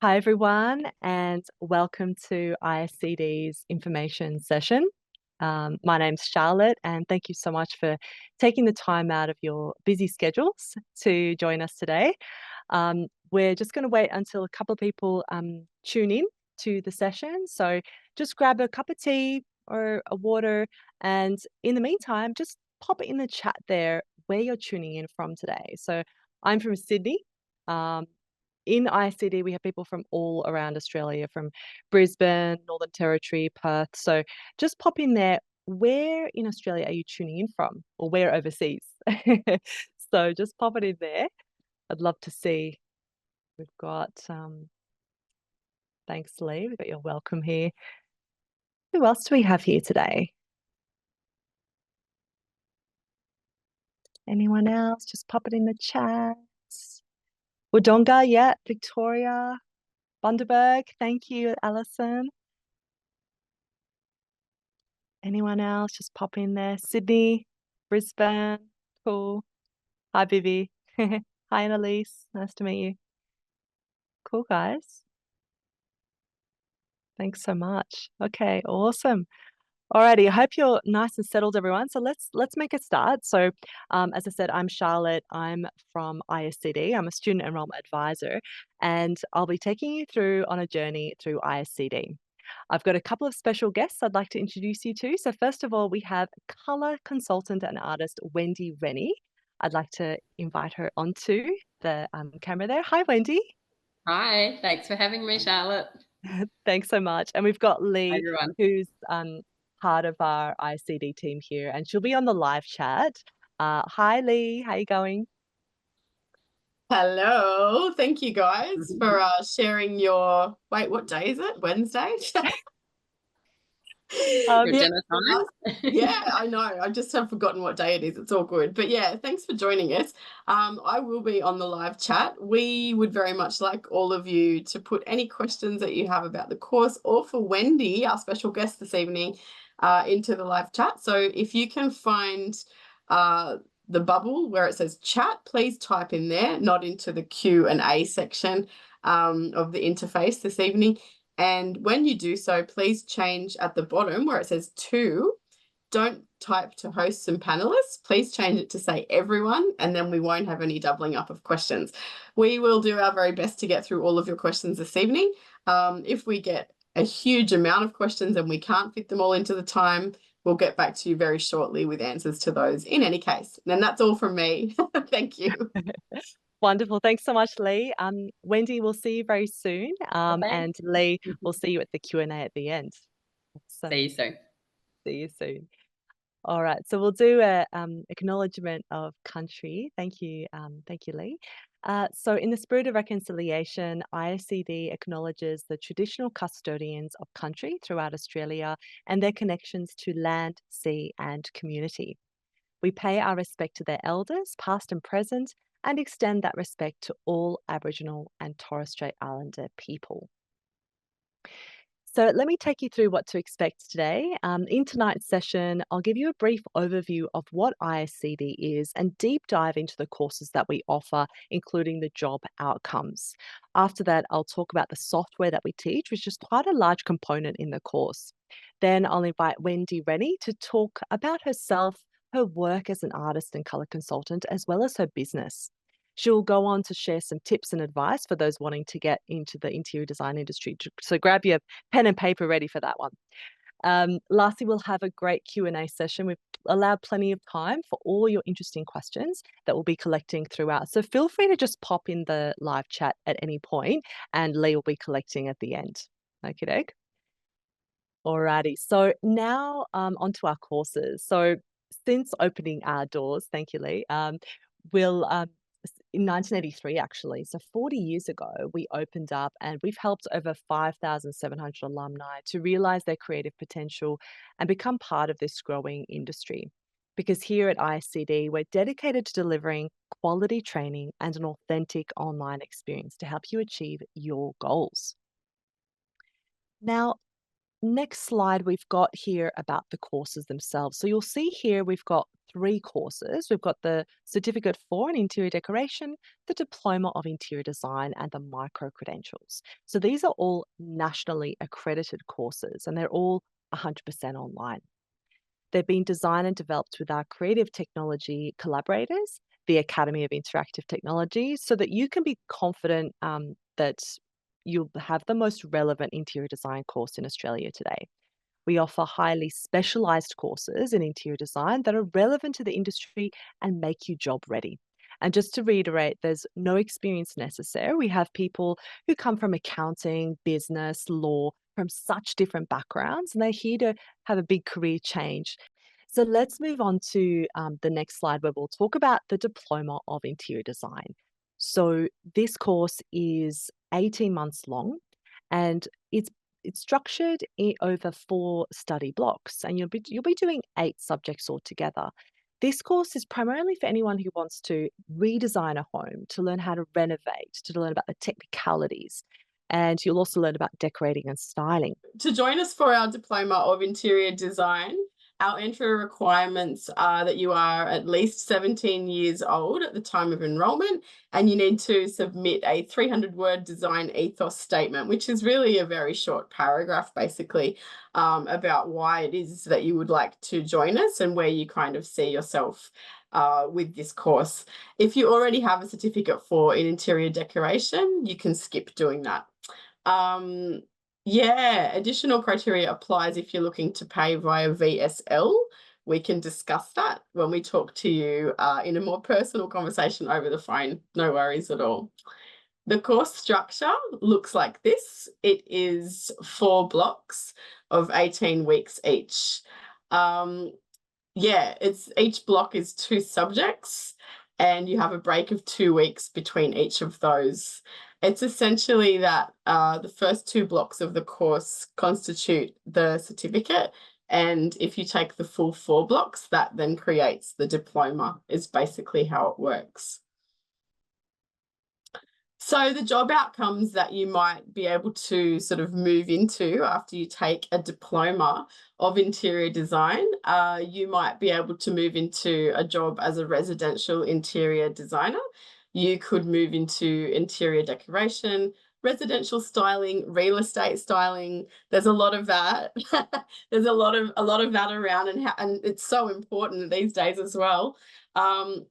Hi, everyone, and welcome to ISCD's information session. My name's Charlotte, and thank you so much for taking the time out of your busy schedules to join us today. We're just going to wait until a couple of people tune in to the session. So just grab a cup of tea or a water, and in the meantime, just pop in the chat there where you're tuning in from today. So I'm from Sydney. Um, in ISCD, we have people from all around Australia, from Brisbane, Northern Territory, Perth. So just pop in there. Where in Australia are you tuning in from, or where overseas? So just pop it in there. I'd love to see. We've got, thanks, Lee. We've got your welcome here. Who else do we have here today? Anyone else? Just pop it in the chat. Wodonga, yeah, Victoria, Bundaberg. Thank you, Alison. Anyone else? Just pop in there. Sydney, Brisbane. Cool. Hi, Vivi. Hi, Annalise. Nice to meet you. Cool, guys. Thanks so much. Okay, awesome. Alrighty, I hope you're nice and settled, everyone. So let's make a start. So, as I said, I'm Charlotte. I'm from ISCD. I'm a student enrollment advisor, and I'll be taking you through on a journey through ISCD. I've got a couple of special guests I'd like to introduce you to. So first of all, we have color consultant and artist Wendy Rennie. I'd like to invite her onto the camera there. Hi, Wendy. Hi, thanks for having me, Charlotte. Thanks so much. And we've got Hi, Lee, everyone. who's part of our ICD team here, and she'll be on the live chat. Hi, Lee. How you going? Hello. Thank you guys for sharing your, wait, what day is it? Wednesday? Your Yeah. dinner time. Yeah, I know. I just have forgotten what day it is. It's all good. But yeah, thanks for joining us. I will be on the live chat. We would very much like all of you to put any questions that you have about the course or for Wendy, our special guest this evening, into the live chat. So if you can find the bubble where it says chat, please type in there, not into the Q&A section of the interface this evening. And when you do so, please change at the bottom where it says to. Don't type to hosts and panelists. Please change it to say everyone, and then we won't have any doubling up of questions. We will do our very best to get through all of your questions this evening. If we get a huge amount of questions and we can't fit them all into the time, we'll get back to you very shortly with answers to those in any case. And that's all from me. Thank you. Wonderful. Thanks so much, Lee. Wendy, we'll see you very soon. Okay. And Lee, we'll see you at the Q&A at the end. Awesome. See you soon. See you soon. All right, so we'll do a acknowledgement of country. Thank you, Lee. So in the spirit of reconciliation, ISCD acknowledges the traditional custodians of country throughout Australia and their connections to land, sea, and community. We pay our respect to their elders, past and present, and extend that respect to all Aboriginal and Torres Strait Islander people. So let me take you through what to expect today. In tonight's session, I'll give you a brief overview of what ISCD is and deep dive into the courses that we offer, including the job outcomes. After that, I'll talk about the software that we teach, which is quite a large component in the course. Then I'll invite Wendy Rennie to talk about herself, her work as an artist and colour consultant, as well as her business. She'll go on to share some tips and advice for those wanting to get into the interior design industry. So grab your pen and paper ready for that one. Lastly, we'll have a great Q&A session. We've allowed plenty of time for all your interesting questions that we'll be collecting throughout. So feel free to just pop in the live chat at any point, and Lee will be collecting at the end. Okay, doke. Alrighty, so now onto our courses. So since opening our doors, thank you, Lee, we'll in 1983, actually, so 40 years ago, we opened up and we've helped over 5,700 alumni to realize their creative potential and become part of this growing industry. Because here at ISCD, we're dedicated to delivering quality training and an authentic online experience to help you achieve your goals. Now, next slide, we've got here about the courses themselves. So you'll see here we've got 3 courses. We've got the Certificate 4 in Interior Decoration, the Diploma of Interior Design, and the Micro Credentials. So these are all nationally accredited courses, and they're all 100% online. They've been designed and developed with our creative technology collaborators, the Academy of Interactive Technology, so that you can be confident that you'll have the most relevant interior design course in Australia today. We offer highly specialized courses in interior design that are relevant to the industry and make you job ready. And just to reiterate, there's no experience necessary. We have people who come from accounting, business, law, from such different backgrounds, and they're here to have a big career change. So let's move on to the next slide where we'll talk about the Diploma of Interior Design. So this course is 18 months long, and it's structured over 4 study blocks, and you'll be doing 8 subjects altogether. This course is primarily for anyone who wants to redesign a home, to learn how to renovate, to learn about the technicalities, and you'll also learn about decorating and styling. To join us for our Diploma of Interior Design, our entry requirements are that you are at least 17 years old at the time of enrolment, and you need to submit a 300-word design ethos statement, which is really a very short paragraph, basically, about why it is that you would like to join us and where you kind of see yourself with this course. If you already have a Certificate 4 in Interior Decoration, you can skip doing that. Yeah, additional criteria applies if you're looking to pay via VSL. We can discuss that when we talk to you in a more personal conversation over the phone. No worries at all. The course structure looks like this. It is 4 blocks of 18 weeks each. Yeah, each block is 2 subjects, and you have a break of 2 weeks between each of those. It's essentially that the first 2 blocks of the course constitute the certificate, and if you take the full 4 blocks, that then creates the diploma, is basically how it works. So the job outcomes that you might be able to sort of move into after you take a diploma of interior design, you might be able to move into a job as a residential interior designer. You could move into interior decoration, residential styling, real estate styling. There's a lot of that. There's a lot of that around, and it's so important these days as well.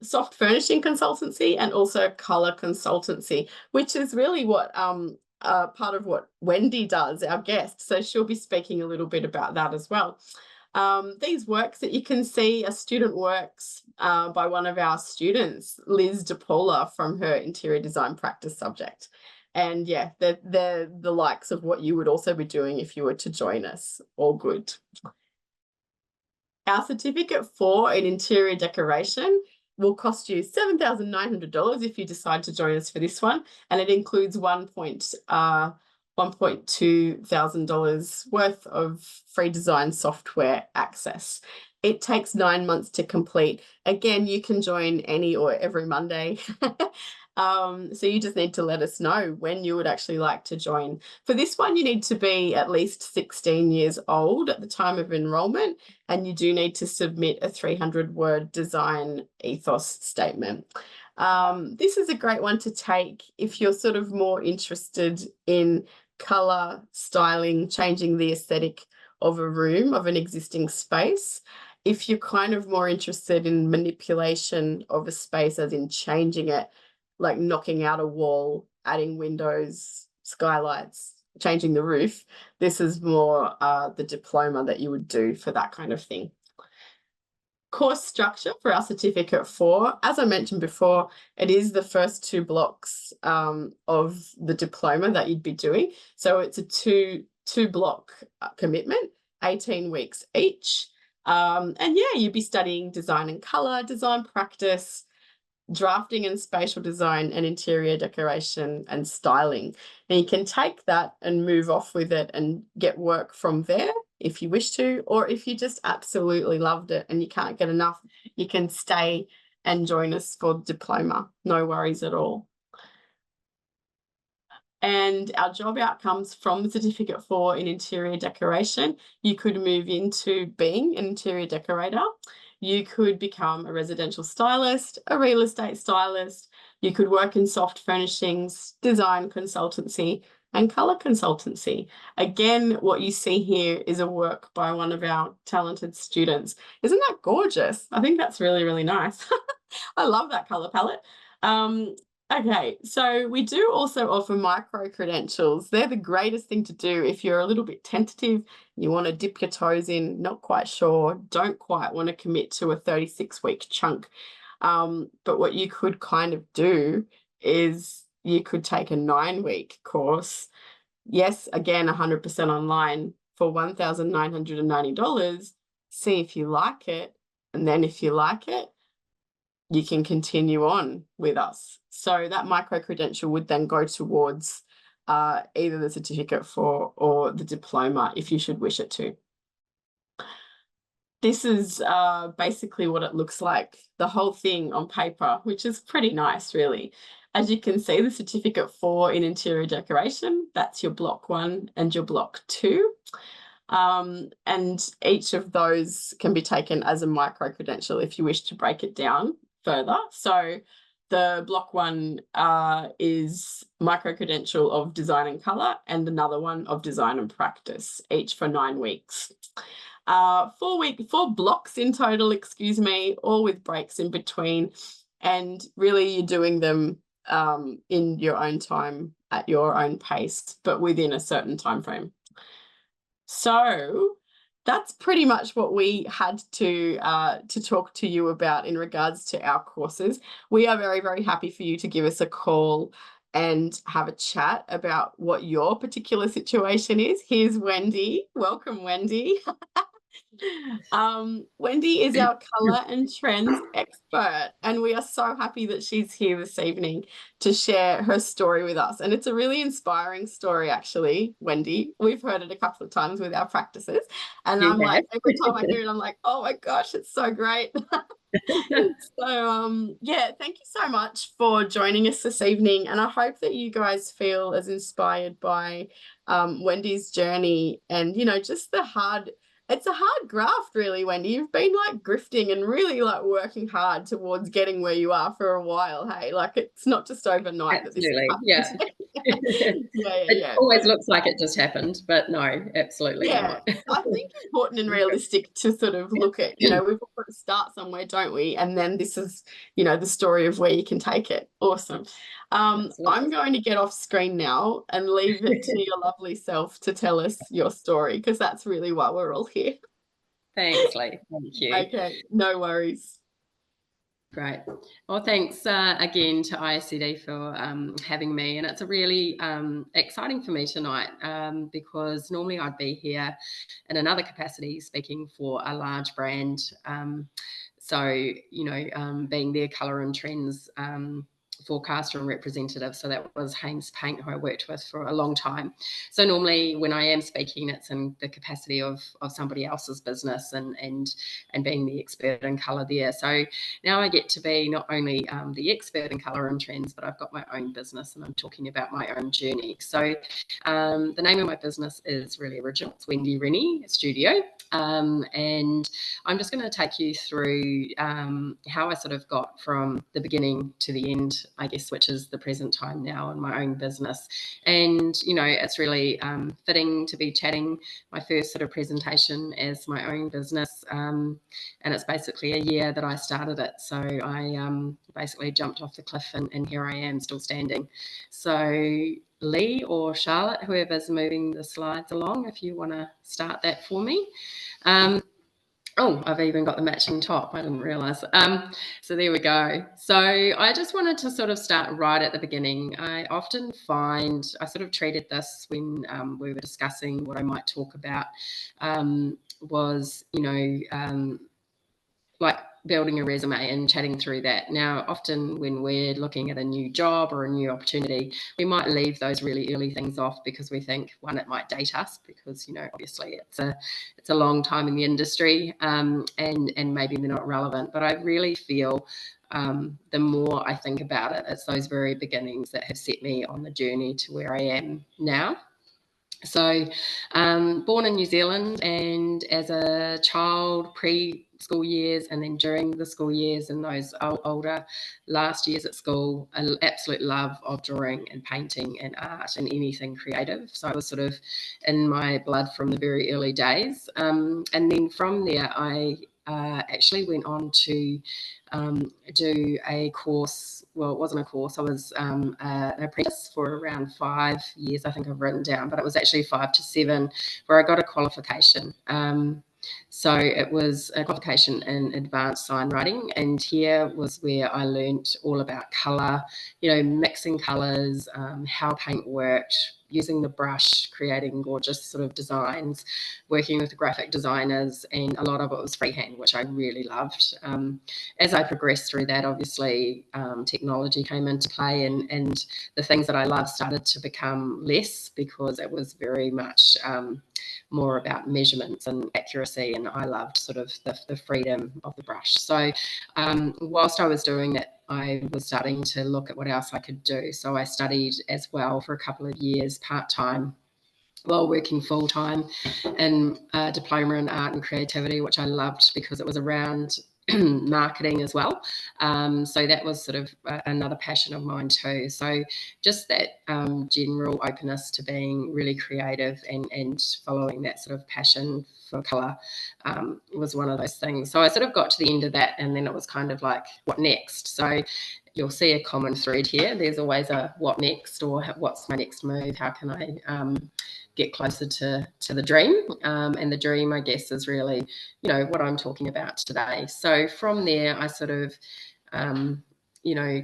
Soft furnishing consultancy and also color consultancy, which is really what part of what Wendy does, our guest. So she'll be speaking a little bit about that as well. These works that you can see are student works by one of our students, Liz DePaula, from her interior design practice subject. And yeah, they're the likes of what you would also be doing if you were to join us. All good. Our Certificate 4 in Interior Decoration will cost you $7,900 if you decide to join us for this one, and it includes $1,200 worth of free design software access. It takes 9 months to complete. Again, you can join any or every Monday. So you just need to let us know when you would actually like to join. For this one, you need to be at least 16 years old at the time of enrolment, and you do need to submit a 300-word design ethos statement. This is a great one to take if you're sort of more interested in color, styling, changing the aesthetic of a room, of an existing space. If you're kind of more interested in manipulation of a space, as in changing it, like knocking out a wall, adding windows, skylights, changing the roof, this is more the diploma that you would do for that kind of thing. Course structure for our Certificate 4, as I mentioned before, it is the first 2 blocks of the diploma that you'd be doing. So it's a two block commitment, 18 weeks each. And yeah, you'd be studying design and color, design practice, drafting and spatial design, and interior decoration and styling. And you can take that and move off with it and get work from there if you wish to, or if you just absolutely loved it and you can't get enough, you can stay and join us for the diploma. No worries at all. And our job outcomes from the Certificate 4 in interior decoration, you could move into being an interior decorator. You could become a residential stylist, a real estate stylist. You could work in soft furnishings, design consultancy, and colour consultancy. Again, what you see here is a work by one of our talented students. Isn't that gorgeous? I think that's really, really nice. I love that colour palette. Okay, so we do also offer micro credentials. They're the greatest thing to do if you're a little bit tentative, you want to dip your toes in, not quite sure, don't quite want to commit to a 36-week chunk. But what you could kind of do is you could take a 9-week course. Yes, again, 100% online for $1,990. See if you like it. And then if you like it, you can continue on with us. So that micro credential would then go towards either the Certificate 4 or the diploma if you should wish it to. This is basically what it looks like, the whole thing on paper, which is pretty nice, really. As you can see, the Certificate 4 in interior decoration, that's your block 1 and your block 2. And each of those can be taken as a micro credential if you wish to break it down further. So the block 1 is micro credential of design and colour, and another one of design and practice, each for 9 weeks. 4 blocks in total, excuse me, all with breaks in between. And really you're doing them in your own time, at your own pace, but within a certain time frame. So that's pretty much what we had to talk to you about in regards to our courses. We are very, very happy for you to give us a call and have a chat about what your particular situation is. Here's Wendy. Welcome, Wendy. Wendy is our colour and trends expert, and we are so happy that she's here this evening to share her story with us. And it's a really inspiring story, actually, Wendy. We've heard it a couple of times with our practices, and I'm like, every time I hear it, I'm like, oh my gosh, it's so great. So yeah, thank you so much for joining us this evening, and I hope that you guys feel as inspired by Wendy's journey, and just it's a hard graft, really, Wendy. You've been like grifting and really like working hard towards getting where you are for a while. Hey, like it's not just overnight. Absolutely, that yeah. It always looks like it just happened, but no, absolutely not. I think important and realistic to sort of look at, we've all got to start somewhere, don't we? And then this is, the story of where you can take it. Awesome. I'm going to get off screen now and leave it to your lovely self to tell us your story, because that's really why we're all here. Thanks, Lee. Thank you. Okay, no worries. Great. Well, thanks again to ISCD for having me. And it's a really exciting for me tonight because normally I'd be here in another capacity speaking for a large brand. Being their colour and trends forecaster and representative. So that was Haynes Paint, who I worked with for a long time. So normally when I am speaking, it's in the capacity of somebody else's business and being the expert in colour there. So now I get to be not only the expert in colour and trends, but I've got my own business and I'm talking about my own journey. So the name of my business is really original. It's Wendy Rennie Studio. And I'm just going to take you through how I sort of got from the beginning to the end, I guess, which is the present time now in my own business. And, it's really fitting to be chatting my first sort of presentation as my own business. And it's basically a year that I started it. So I basically jumped off the cliff and here I am still standing. So Lee or Charlotte, whoever's moving the slides along, if you want to start that for me. Oh, I've even got the matching top. I didn't realise. So there we go. So I just wanted to sort of start right at the beginning. I often find, I sort of treated this when we were discussing what I might talk about was, like building a resume and chatting through that. Now, often when we're looking at a new job or a new opportunity, we might leave those really early things off because we think, one, it might date us because, obviously it's a long time in the industry and maybe they're not relevant. But I really feel the more I think about it, it's those very beginnings that have set me on the journey to where I am now. So born in New Zealand, and as a child, pre-school years, and then during the school years and those older last years at school, an absolute love of drawing and painting and art and anything creative. So I was sort of in my blood from the very early days. And then from there, I actually went on to do a course. Well, it wasn't a course. I was an apprentice for around 5 years, I think I've written down, but it was actually 5 to 7 where I got a qualification. So it was a qualification in advanced sign writing, and here was where I learnt all about colour, mixing colours, how paint worked, using the brush, creating gorgeous sort of designs, working with graphic designers, and a lot of it was freehand, which I really loved. As I progressed through that, obviously technology came into play, and the things that I loved started to become less, because it was very much more about measurements and accuracy, and I loved sort of the freedom of the brush. So whilst I was doing that, I was starting to look at what else I could do. So I studied as well for a couple of years part-time while working full-time in a diploma in art and creativity, which I loved because it was around marketing as well. So that was sort of another passion of mine too. So just that general openness to being really creative and following that sort of passion for colour was one of those things. So I sort of got to the end of that, and then it was kind of like, what next? So you'll see a common thread here. There's always a what next, or what's my next move? How can I get closer to the dream? And the dream, I guess, is really, what I'm talking about today. So from there, I sort of,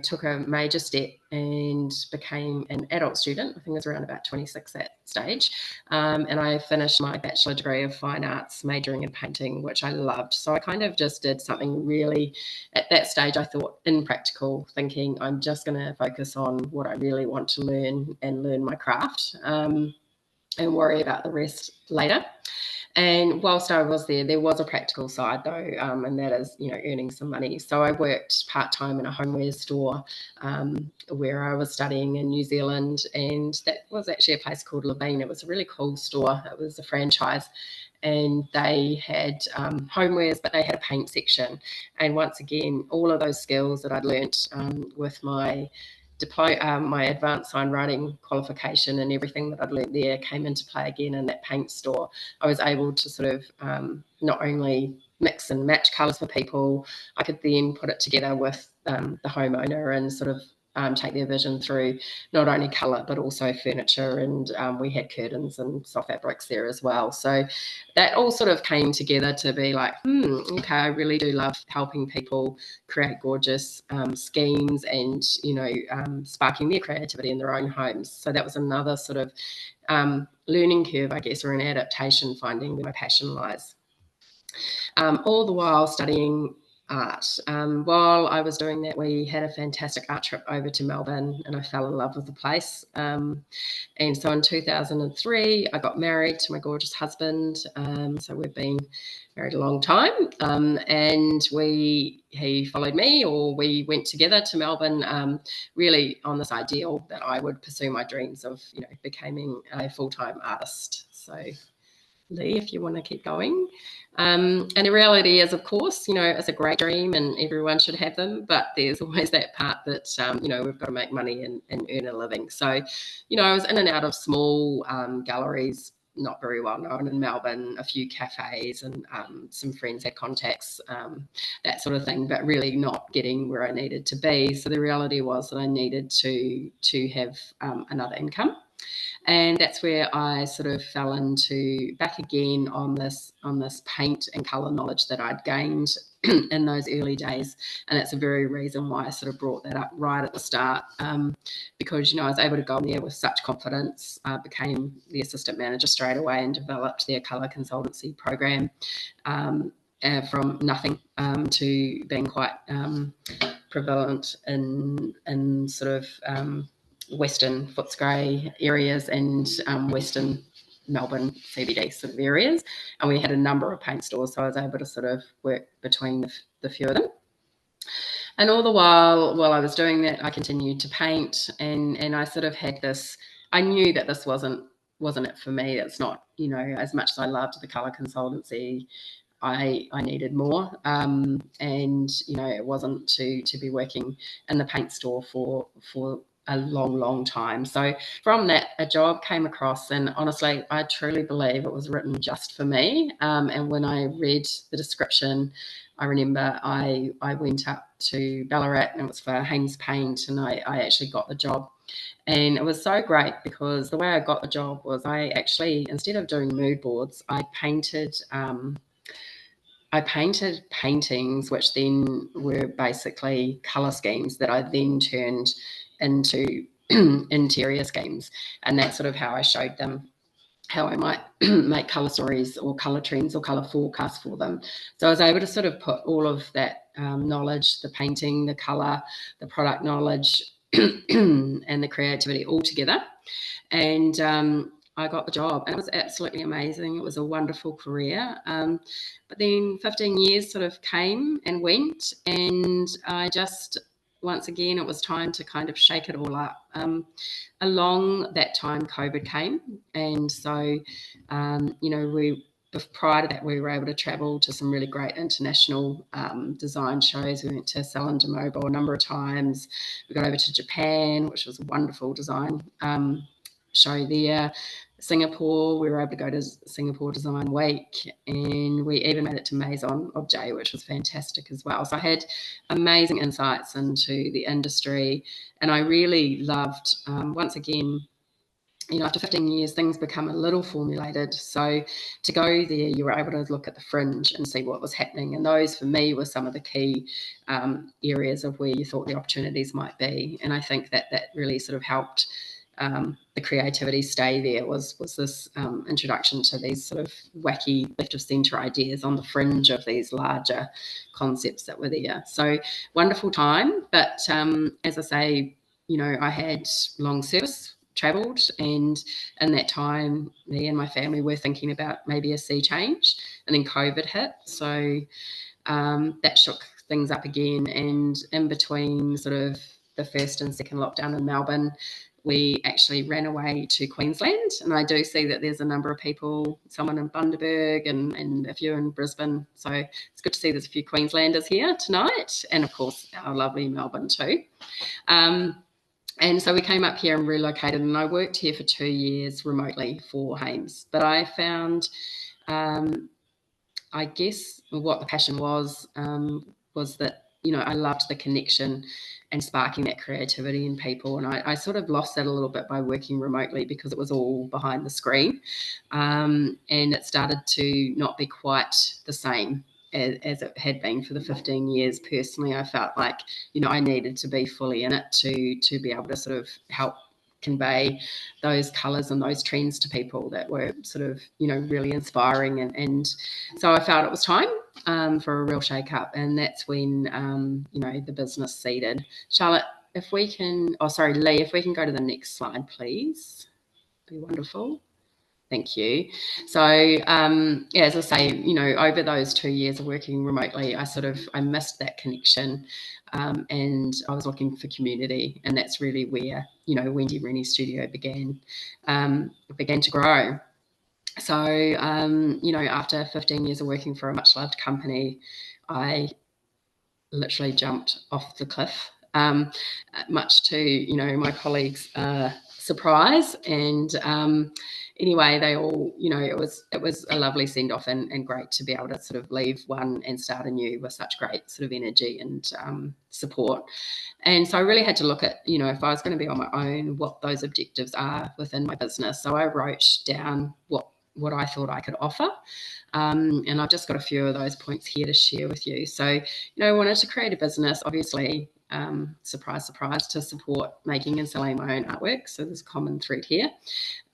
took a major step and became an adult student. I think I was around about 26 at stage. And I finished my bachelor degree of fine arts, majoring in painting, which I loved. So I kind of just did something really, at that stage, I thought impractical, thinking I'm just going to focus on what I really want to learn and learn my craft. And worry about the rest later. And whilst I was there was a practical side though, and that is, earning some money. So I worked part-time in a homeware store where I was studying in New Zealand, and that was actually a place called Levine. It was a really cool store. It was a franchise, and they had homewares, but they had a paint section. And once again, all of those skills that I'd learnt with my my advanced sign writing qualification and everything that I'd learnt there came into play again in that paint store. I was able to sort of not only mix and match colours for people, I could then put it together with the homeowner and sort of take their vision through not only colour but also furniture, and we had curtains and soft fabrics there as well. So that all sort of came together to be like, okay, I really do love helping people create gorgeous schemes and, sparking their creativity in their own homes. So that was another sort of learning curve, I guess, or an adaptation, finding where my passion lies. All the while studying art. While I was doing that, we had a fantastic art trip over to Melbourne, and I fell in love with the place. And so in 2003, I got married to my gorgeous husband. So we've been married a long time, and he followed me, or we went together to Melbourne, really on this ideal that I would pursue my dreams of, becoming a full-time artist. So Lee, if you want to keep going. And the reality is, of course, it's a great dream and everyone should have them, but there's always that part that, we've got to make money and earn a living. So, I was in and out of small galleries, not very well known in Melbourne, a few cafes, and some friends had contacts, that sort of thing, but really not getting where I needed to be. So the reality was that I needed to have another income. And that's where I sort of fell into back again on this paint and colour knowledge that I'd gained in those early days. And that's the very reason why I sort of brought that up right at the start, because, I was able to go in there with such confidence. I became the assistant manager straight away and developed their colour consultancy program from nothing to being quite prevalent in sort of Western Footscray areas and Western Melbourne CBD sort of areas. And we had a number of paint stores, so I was able to sort of work between the few of them. And all the while I was doing that, I continued to paint, and I sort of had this, I knew that this wasn't it for me. It's not, you know, as much as I loved the colour consultancy, I needed more, and you know, it wasn't to be working in the paint store for a long time. So from that, a job came across, and honestly, I truly believe it was written just for me. And when I read the description, I remember I went up to Ballarat, and it was for Haynes Paint, and I actually got the job. And it was so great because the way I got the job was, I actually, instead of doing mood boards, I painted paintings, which then were basically colour schemes that I then turned into interior schemes. And that's sort of how I showed them how I might make colour stories or colour trends or colour forecasts for them. So I was able to sort of put all of that knowledge, the painting, the colour, the product knowledge, and the creativity all together. And I got the job, and it was absolutely amazing. It was a wonderful career. But then 15 years sort of came and went, and I just, once again, it was time to kind of shake it all up. Along that time, COVID came, and so, you know, prior to that, we were able to travel to some really great international design shows. We went to Salon de Mobile a number of times. We got over to Japan, which was a wonderful design show there. Singapore, we were able to go to Singapore Design Week, and we even made it to Maison Objet, which was fantastic as well. So I had amazing insights into the industry, and I really loved, once again, you know, after 15 years, things become a little formulated. So to go there, you were able to look at the fringe and see what was happening. And those, for me, were some of the key areas of where you thought the opportunities might be. And I think that really sort of helped the creativity stay there, was this introduction to these sort of wacky left of centre ideas on the fringe of these larger concepts that were there. So wonderful time. But as I say, you know, I had long service, travelled, and in that time, me and my family were thinking about maybe a sea change, and then COVID hit. So that shook things up again. And in between sort of the first and second lockdown in Melbourne, we actually ran away to Queensland. And I do see that there's a number of people, someone in Bundaberg and a few in Brisbane. So it's good to see there's a few Queenslanders here tonight. And of course, our lovely Melbourne too. And so we came up here and relocated, and I worked here for 2 years remotely for Haynes. But I found, I guess, what the passion was that, you know, I loved the connection and sparking that creativity in people. And I sort of lost that a little bit by working remotely, because it was all behind the screen. And it started to not be quite the same as it had been for the 15 years. Personally, I felt like, you know, I needed to be fully in it to be able to sort of help convey those colours and those trends to people that were sort of, you know, really inspiring. And so I felt it was time for a real shake-up, and that's when, you know, the business seeded. Charlotte, if we can, Lee, if we can go to the next slide, please. Be wonderful. Thank you. So, yeah, as I say, you know, over those 2 years of working remotely, I missed that connection, and I was looking for community, and that's really where, you know, Wendy Rennie Studio began to grow. So, you know, after 15 years of working for a much loved company, I literally jumped off the cliff, much to, you know, my colleagues' surprise. And anyway, they all, you know, it was a lovely send off, and great to be able to sort of leave one and start anew with such great sort of energy and support. And so I really had to look at, you know, if I was going to be on my own, what those objectives are within my business. So I wrote down what I thought I could offer. And I've just got a few of those points here to share with you. So, you know, I wanted to create a business, obviously, surprise, surprise, to support making and selling my own artwork. So there's a common thread here.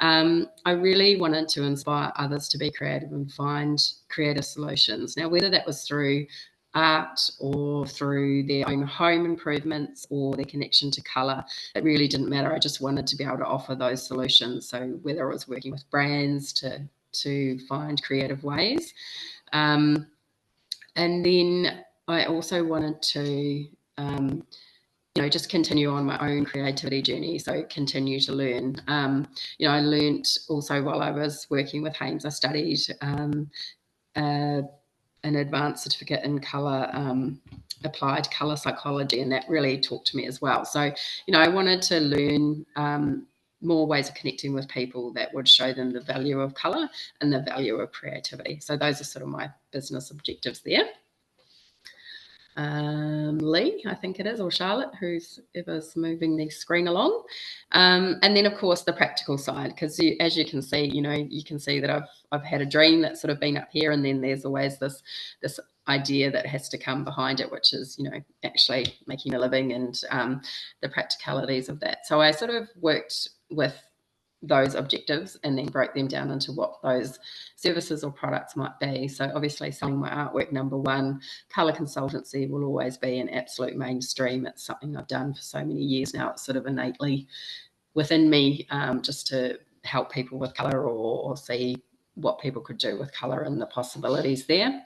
I really wanted to inspire others to be creative and find creative solutions. Now, whether that was through art or through their own home improvements or their connection to colour, it really didn't matter. I just wanted to be able to offer those solutions. So whether it was working with brands to find creative ways. And then I also wanted to just continue on my own creativity journey. So continue to learn. I learned also while I was working with Hames, I studied an advanced certificate in colour, applied colour psychology, and that really talked to me as well. So, I wanted to learn more ways of connecting with people that would show them the value of colour and the value of creativity. So those are sort of my business objectives there. Lee, I think it is, or Charlotte, who's ever's moving the screen along. And then, of course, the practical side, because as you can see, you can see that I've had a dream that's sort of been up here, and then there's always this idea that has to come behind it, which is, actually making a living and the practicalities of that. So I sort of worked with those objectives and then broke them down into what those services or products might be. So obviously selling my artwork, number one. Colour consultancy will always be an absolute mainstream. It's something I've done for so many years now. It's sort of innately within me, just to help people with colour or see what people could do with colour and the possibilities there.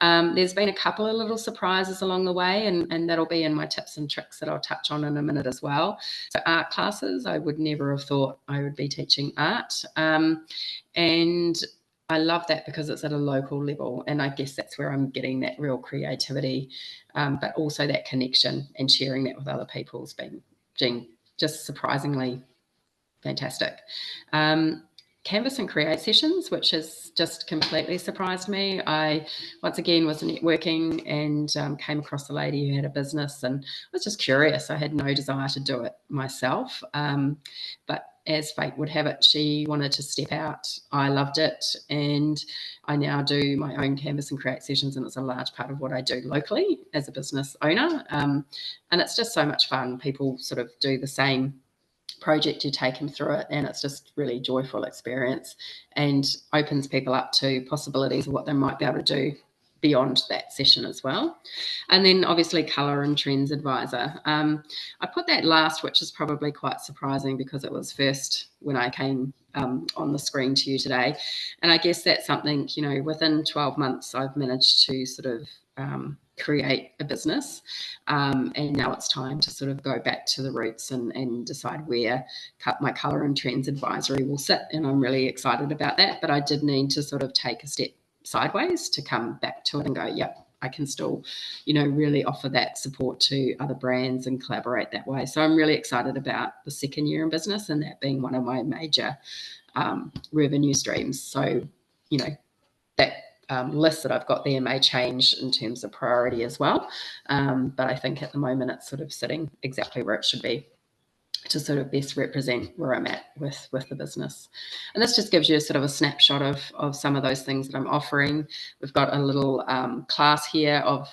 There's been a couple of little surprises along the way, and that'll be in my tips and tricks that I'll touch on in a minute as well. So art classes, I would never have thought I would be teaching art. And I love that because it's at a local level, and I guess that's where I'm getting that real creativity, but also that connection and sharing that with other people has been just surprisingly fantastic. Canvas and create sessions, which has just completely surprised me. I once again was networking and came across a lady who had a business, and I was just curious. I had no desire to do it myself, but as fate would have it, she wanted to step out. I loved it, and I now do my own canvas and create sessions, and it's a large part of what I do locally as a business owner, and it's just so much fun. People sort of do the same project, you take them through it, and it's just really joyful experience and opens people up to possibilities of what they might be able to do beyond that session as well. And then obviously colour and trends advisor. I put that last, which is probably quite surprising because it was first when I came on the screen to you today. And I guess that's something, within 12 months I've managed to sort of create a business, and now it's time to sort of go back to the roots and decide where my colour and trends advisory will sit, and I'm really excited about that. But I did need to sort of take a step sideways to come back to it and go, yep, I can still, really offer that support to other brands and collaborate that way. So I'm really excited about the second year in business, and that being one of my major revenue streams. So, that list that I've got there may change in terms of priority as well. But I think at the moment it's sort of sitting exactly where it should be to sort of best represent where I'm at with the business. And this just gives you a sort of a snapshot of some of those things that I'm offering. We've got a little class here of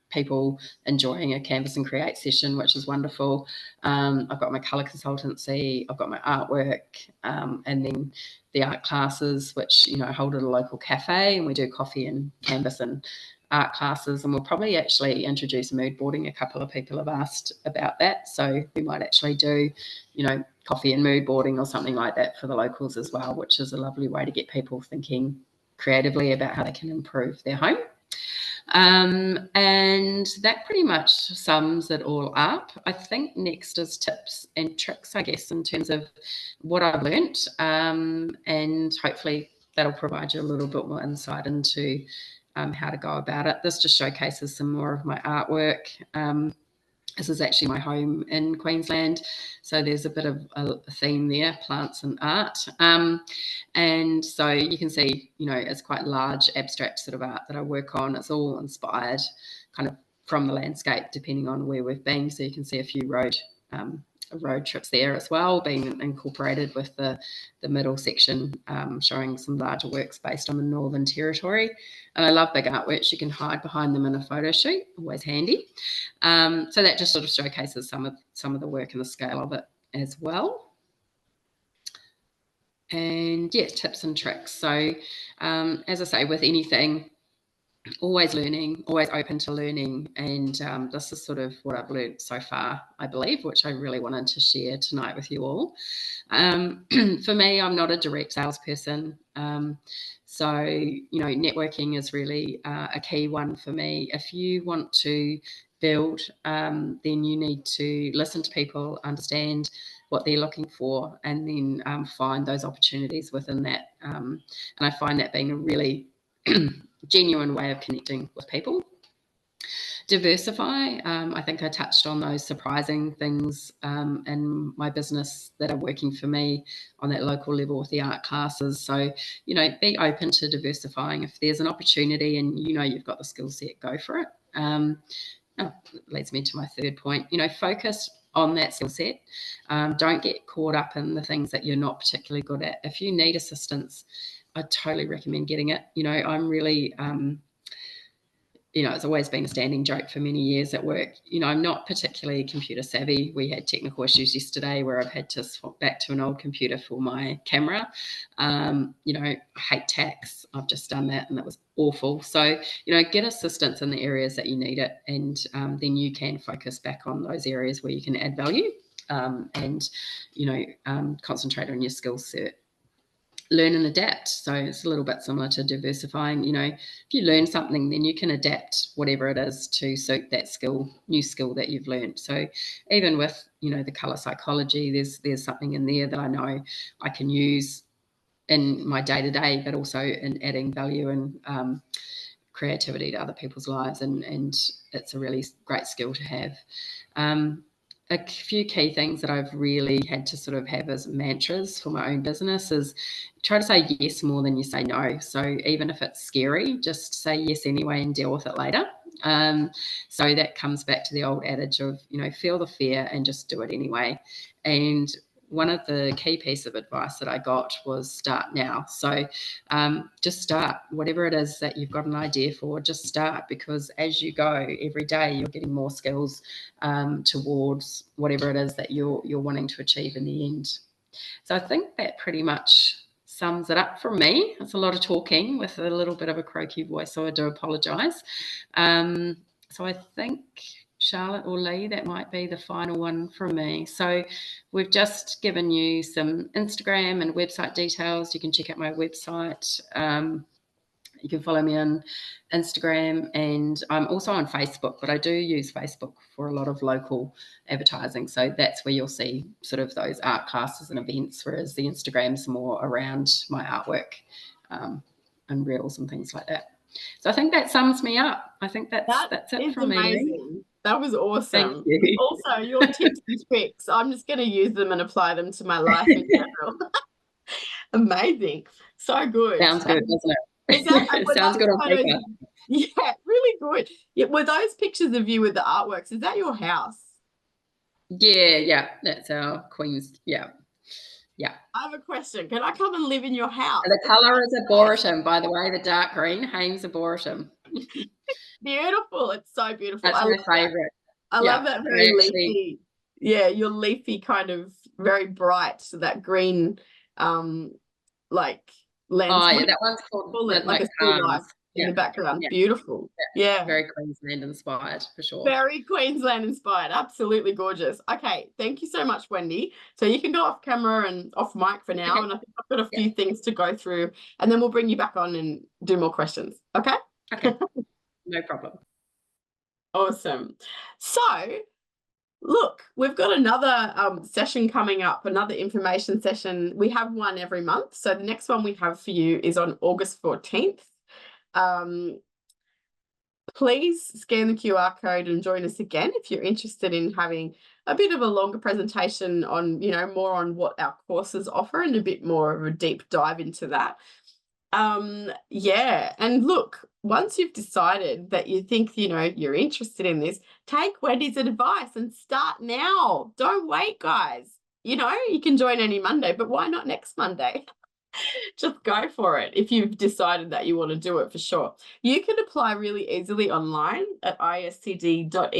people enjoying a canvas and create session, which is wonderful. I've got my colour consultancy, I've got my artwork, and then the art classes, which I hold at a local cafe, and we do coffee and canvas and art classes, and we'll probably actually introduce mood boarding. A couple of people have asked about that, so we might actually do coffee and mood boarding or something like that for the locals as well, which is a lovely way to get people thinking creatively about how they can improve their home. And that pretty much sums it all up. I think next is tips and tricks, I guess, in terms of what I've learnt, and hopefully that'll provide you a little bit more insight into how to go about it. This just showcases some more of my artwork. This is actually my home in Queensland, so there's a bit of a theme there, plants and art. And so you can see, it's quite large abstract sort of art that I work on. It's all inspired kind of from the landscape, depending on where we've been. So you can see a few road trips there as well, being incorporated with the middle section, showing some larger works based on the Northern Territory. And I love big artworks. You can hide behind them in a photo shoot, always handy. So that just sort of showcases some of the work and the scale of it as well. And yeah, tips and tricks. So as I say, with anything, always learning, always open to learning, and this is sort of what I've learned so far, I believe, which I really wanted to share tonight with you all. For me, I'm not a direct salesperson, so networking is really a key one for me. If you want to field, then you need to listen to people, understand what they're looking for, and then find those opportunities within that. And I find that being a really genuine way of connecting with people. Diversify. I think I touched on those surprising things in my business that are working for me on that local level with the art classes. So, be open to diversifying. If there's an opportunity and you've got the skill set, go for it. Leads me to my third point. Focus on that skill set. Don't get caught up in the things that you're not particularly good at. If you need assistance, I totally recommend getting it. I'm really it's always been a standing joke for many years at work. I'm not particularly computer savvy. We had technical issues yesterday where I've had to swap back to an old computer for my camera. I hate tax. I've just done that and that was awful. So, get assistance in the areas that you need it, and then you can focus back on those areas where you can add value, and concentrate on your skill set. Learn and adapt. So it's a little bit similar to diversifying. If you learn something, then you can adapt whatever it is to suit that new skill that you've learned. So even with, the colour psychology, there's something in there that I know I can use in my day-to-day, but also in adding value and creativity to other people's lives. And it's a really great skill to have. A few key things that I've really had to sort of have as mantras for my own business is try to say yes more than you say no. So even if it's scary, just say yes anyway and deal with it later. So that comes back to the old adage of, feel the fear and just do it anyway. And one of the key pieces of advice that I got was start now. So just start. Whatever it is that you've got an idea for, just start, because as you go every day, you're getting more skills towards whatever it is that you're wanting to achieve in the end. So I think that pretty much sums it up from me. It's a lot of talking with a little bit of a croaky voice, so I do apologise. So I think, Charlotte or Lee, that might be the final one from me. So we've just given you some Instagram and website details. You can check out my website. You can follow me on Instagram, and I'm also on Facebook, but I do use Facebook for a lot of local advertising. So that's where you'll see sort of those art classes and events, whereas the Instagram's more around my artwork and reels and things like that. So I think that sums me up. I think that's it from me. Amazing. That was awesome. Thank you. Also, your tips and tricks, I'm just going to use them and apply them to my life in general. Amazing. So good. Sounds good, doesn't it? It sounds good on paper. Yeah, really good. Yeah, were those pictures of you with the artworks, is that your house? Yeah, that's our Queen's. Yeah. I have a question. Can I come and live in your house? The colour is arboretum, by the way, the dark green, Haynes arboretum. Beautiful. It's so beautiful. That's my favourite. I love that very leafy. Yeah, your leafy kind of very bright, so that green like lens. Oh yeah, that one's called like a still life in the background. Yeah. Beautiful. Yeah. Very Queensland inspired for sure. Very Queensland inspired. Absolutely gorgeous. Okay, thank you so much, Wendy. So you can go off camera and off mic for now. Okay. And I think I've got a few things to go through, and then we'll bring you back on and do more questions. Okay? Okay. No problem. Awesome. So look, we've got another session coming up, another information session. We have one every month. So the next one we have for you is on August 14th. Please scan the QR code and join us again if you're interested in having a bit of a longer presentation on, more on what our courses offer and a bit more of a deep dive into that. Yeah, and look, once you've decided that you think, you're interested in this, take Wendy's advice and start now. Don't wait, guys. You can join any Monday, but why not next Monday? Just go for it if you've decided that you want to do it for sure. You can apply really easily online at iscd.edu.au.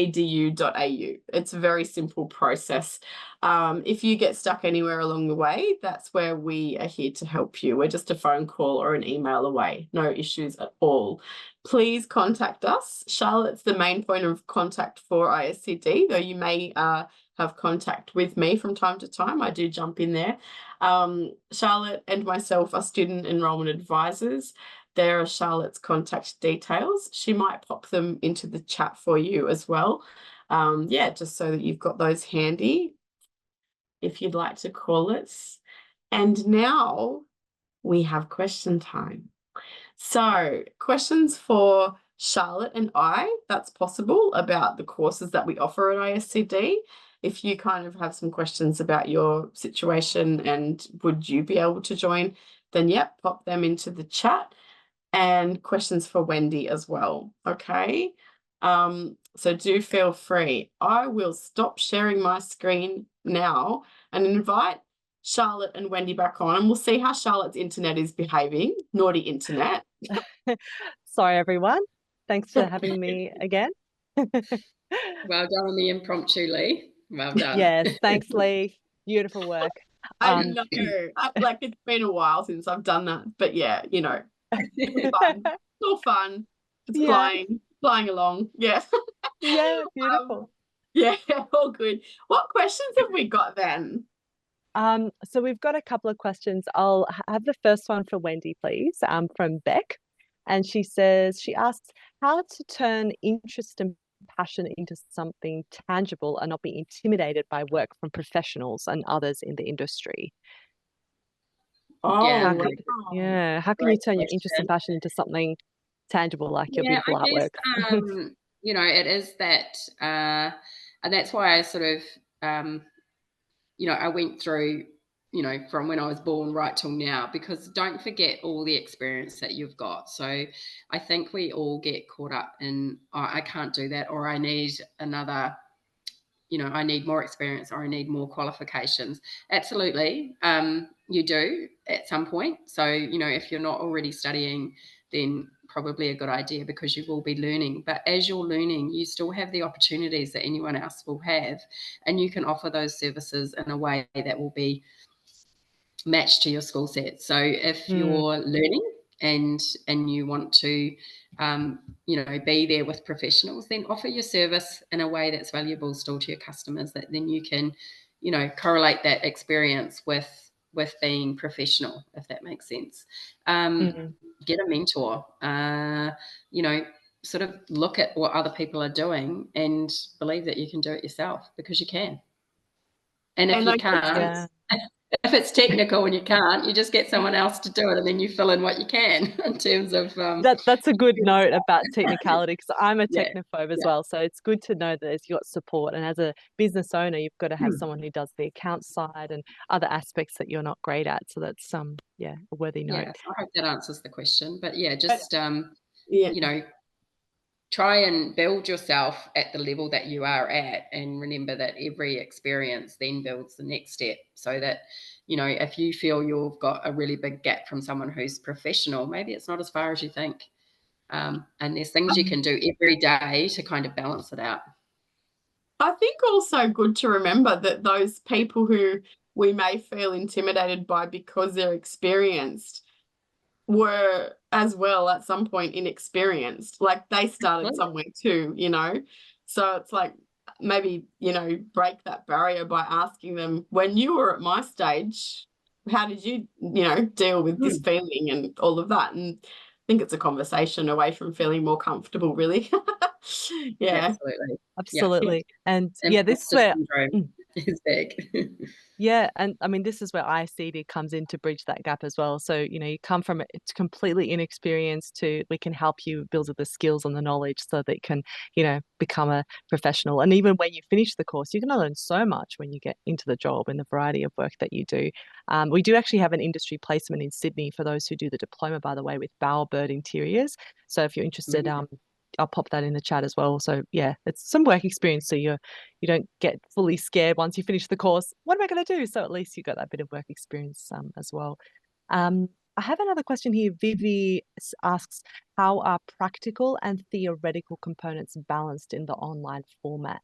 It's a very simple process. If you get stuck anywhere along the way, that's where we are here to help you. We're just a phone call or an email away. No issues at all. Please contact us. Charlotte's the main point of contact for ISCD, though you may have contact with me from time to time. I do jump in there. Charlotte and myself are student enrollment advisors. There are Charlotte's contact details. She might pop them into the chat for you as well. Yeah, just so that you've got those handy if you'd like to call us. And now we have question time. So questions for Charlotte and I, that's possible, about the courses that we offer at ISCD. If you kind of have some questions about your situation and would you be able to join, then yep, pop them into the chat. And questions for Wendy as well, okay? So do feel free. I will stop sharing my screen now and invite Charlotte and Wendy back on, and we'll see how Charlotte's internet is behaving. Naughty internet. Sorry, everyone. Thanks for having me again. Well done on the impromptu, Lee. Well done. Yes, thanks, Lee. Beautiful work. I know. Like, it's been a while since I've done that, but yeah, you know, it's fun. It's all fun. It's flying along. Yeah. Yeah, beautiful. Yeah, all good. What questions have we got then? So we've got a couple of questions. I'll have the first one for Wendy, please, from Beck. And she asks how to turn interest and passion into something tangible and not be intimidated by work from professionals and others in the industry. Yeah, how can you turn your interest and passion into something tangible, like your beautiful artwork? You know, it is that, and that's why I sort of, you know, I went through, you know, from when I was born right till now, because don't forget all the experience that you've got. So I think we all get caught up in, oh, I can't do that, or I need another, you know, I need more experience, or I need more qualifications. Absolutely. You do at some point. So, you know, if you're not already studying, then probably a good idea, because you will be learning. But as you're learning, you still have the opportunities that anyone else will have, and you can offer those services in a way that will be matched to your skill set. So if you're learning and you want to you know, be there with professionals, then offer your service in a way that's valuable still to your customers, that then you can, you know, correlate that experience with being professional, if that makes sense. Get a mentor, you know, sort of look at what other people are doing and believe that you can do it yourself, because you can. And if you can't, if it's technical and you can't, you just get someone else to do it, and then you fill in what you can in terms of that's a good note about technicality, because I'm a technophobe as well. So it's good to know that you've got support, and as a business owner, you've got to have someone who does the account side and other aspects that you're not great at. So that's a worthy note. Yeah, I hope that answers the question. But yeah, just you know, try and build yourself at the level that you are at, and remember that every experience then builds the next step, so that, you know, if you feel you've got a really big gap from someone who's professional, maybe it's not as far as you think. And there's things you can do every day to kind of balance it out. I think also good to remember that those people who we may feel intimidated by because they're experienced were as well at some point inexperienced. Like, they started somewhere too, you know. So it's like, maybe, you know, break that barrier by asking them, when you were at my stage, how did you, you know, deal with this feeling and all of that? And I think it's a conversation away from feeling more comfortable, really. Absolutely. And this is where is big. Yeah, and I mean, this is where ISCD comes in to bridge that gap as well. So, you know, you come from it's completely inexperienced to we can help you build the skills and the knowledge so that you can, you know, become a professional. And even when you finish the course, you're going to learn so much when you get into the job and the variety of work that you do. We do actually have an industry placement in Sydney for those who do the diploma, by the way, with Bowerbird Interiors. So if you're interested, I'll pop that in the chat as well. So yeah, it's some work experience, so you don't get fully scared once you finish the course. What am I going to do? So at least you got that bit of work experience as well. I have another question here. Vivi asks, how are practical and theoretical components balanced in the online format?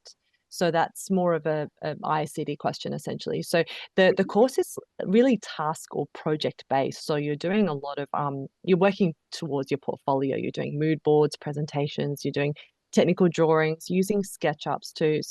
So that's more of a ISCD question, essentially. So the course is really task or project based. So you're doing a lot of you're working towards your portfolio. You're doing mood boards, presentations. You're doing technical drawings, using SketchUps to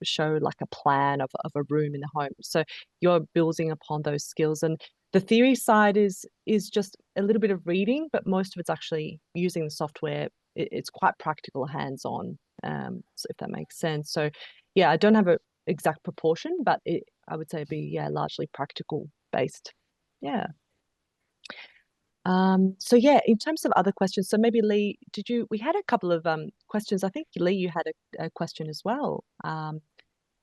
show like a plan of a room in the home. So you're building upon those skills. And the theory side is just a little bit of reading, but most of it's actually using the software. It's quite practical, hands-on, so if that makes sense. So yeah, I don't have an exact proportion, but I would say it'd be, yeah, largely practical based. Yeah. So yeah, in terms of other questions, so maybe Lee, we had a couple of questions. I think Lee, you had a question as well.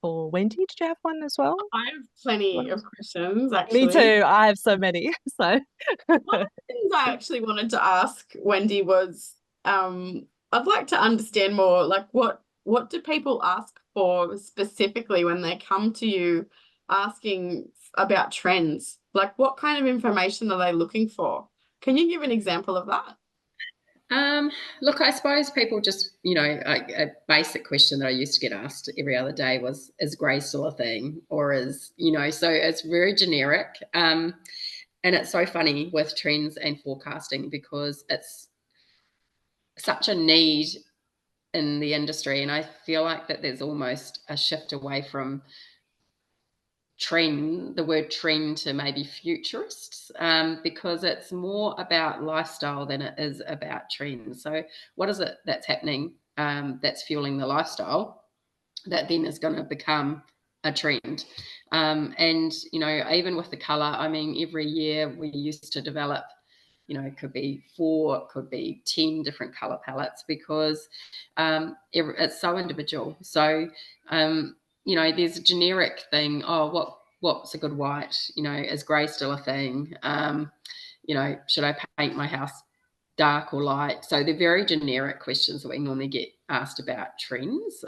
For Wendy, did you have one as well? I have plenty of questions, Me actually. too. I have so many. So One of the things I actually wanted to ask Wendy was, I'd like to understand more, like what do people ask for specifically when they come to you asking about trends? Like what kind of information are they looking for? Can you give an example of that? Look, I suppose people just, a basic question that I used to get asked every other day was, is grey still a thing? Or so it's very generic. And it's so funny with trends and forecasting because it's such a need in the industry. And I feel like that there's almost a shift away from the word trend, to maybe futurists, because it's more about lifestyle than it is about trends. So what is it that's happening that's fueling the lifestyle that then is going to become a trend? And even with the color, I mean, every year we used to develop, it could be 4, it could be 10 different color palettes, because it's so individual. So there's a generic thing. Oh, what's a good white? Is grey still a thing? Should I paint my house dark or light? So they're very generic questions that we normally get asked about trends,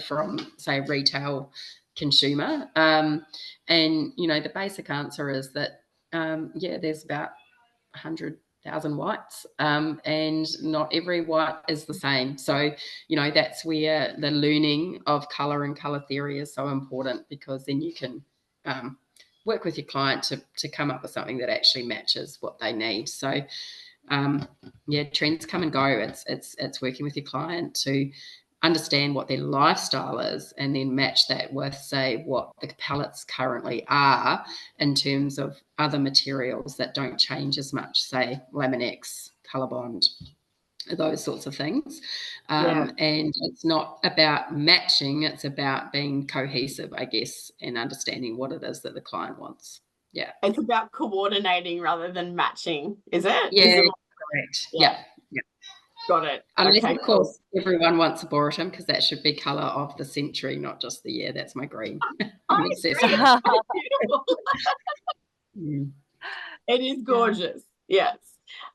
from, say, retail consumer. And the basic answer is that, there's about 100,000 whites, and not every white is the same. So, that's where the learning of colour and colour theory is so important, because then you can work with your client to come up with something that actually matches what they need. So, trends come and go. It's working with your client to understand what their lifestyle is, and then match that with, say, what the palettes currently are in terms of other materials that don't change as much, say Laminex, Colorbond, those sorts of things. And it's not about matching, it's about being cohesive, I guess, and understanding what it is that the client wants. Yeah. It's about coordinating rather than matching, is it? Yeah, Is it? correct. Yeah. Yeah. Got it. Unless, okay, of course, everyone wants a boratum, because that should be colour of the century, not just the year. That's my green. I'm obsessed with it. It's beautiful. It is gorgeous. Yes.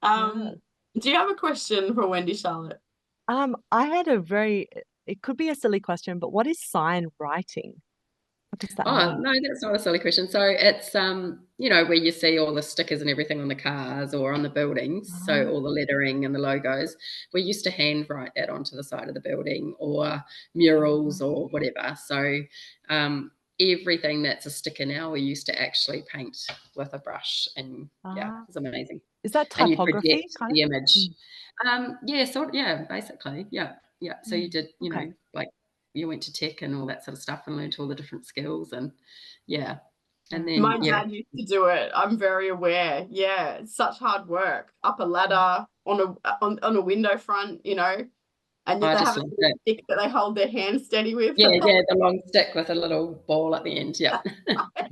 yeah. Do you have a question for Wendy Charlotte? I had it could be a silly question, but what is sign writing? What does that Oh, mean? no, that's not a silly question. So it's, where you see all the stickers and everything on the cars or on the buildings, so all the lettering and the logos, we used to handwrite that onto the side of the building, or murals or whatever. So everything that's a sticker now, we used to actually paint with a brush, and it's amazing. Is that And you typography project kind the of? image. Basically. Yeah. So you did, Okay. like, you went to tech and all that sort of stuff and learned all the different skills, and and then My dad used to do it. I'm very aware. Yeah, it's such hard work. Up a ladder on a window front, and yet I they just have a loved little it. stick that they hold their hand steady with. Yeah, the long stick with a little ball at the end. Yeah.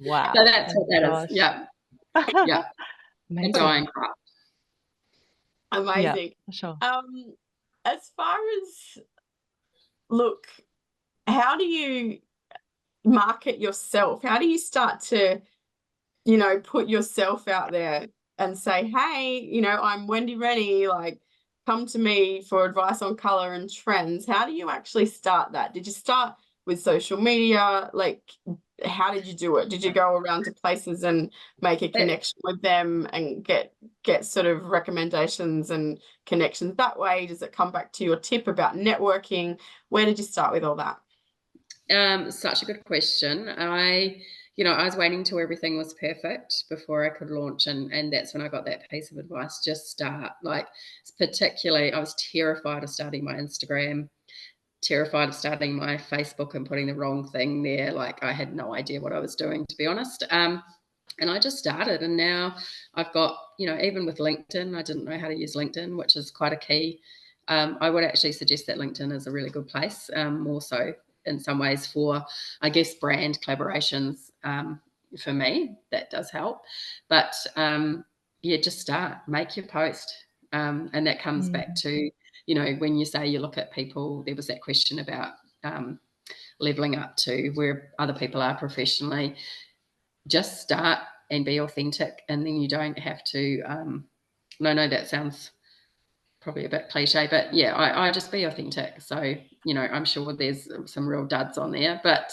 Wow. So that's what that Gosh. is. Yeah. Yeah. A Amazing. dying craft. Amazing. Yeah, sure. As far as, look, how do you market yourself? How do you start to, put yourself out there and say, hey, I'm Wendy Rennie, like, come to me for advice on color and trends? How do you actually start that? Did you start with social media? Like, how did you do it? Did you go around to places and make a connection with them and get sort of recommendations and connections that way? Does it come back to your tip about networking? Where did you start with all that? Such a good question. I was waiting till everything was perfect before I could launch, and that's when I got that piece of advice: just start. Like, particularly, I was terrified of starting my Instagram. terrified of starting my Facebook and putting the wrong thing there. Like, I had no idea what I was doing, to be honest. And I just started, and now I've got, even with LinkedIn, I didn't know how to use LinkedIn, which is quite a key. I would actually suggest that LinkedIn is a really good place, more so in some ways for, I guess, brand collaborations. For me, that does help. But just start, make your post. And that comes back to, when you say you look at people, there was that question about leveling up to where other people are professionally. Just start and be authentic, and then you don't have to no, that sounds probably a bit cliche, but yeah, I just be authentic. So, I'm sure there's some real duds on there, but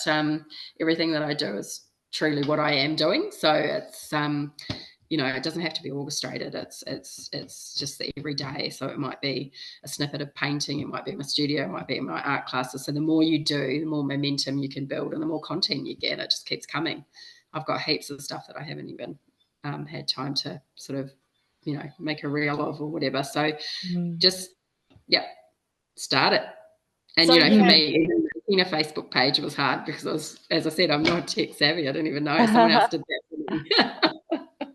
everything that I do is truly what I am doing. So it's it doesn't have to be orchestrated. It's just the everyday. So it might be a snippet of painting, it might be in my studio, it might be in my art classes. So the more you do, the more momentum you can build, and the more content you get. It just keeps coming. I've got heaps of stuff that I haven't even had time to sort of, make a reel of or whatever. So just, start it. And, So, for me, even making a Facebook page was hard because as I said, I'm not tech savvy. I didn't even know. Someone else did that for me.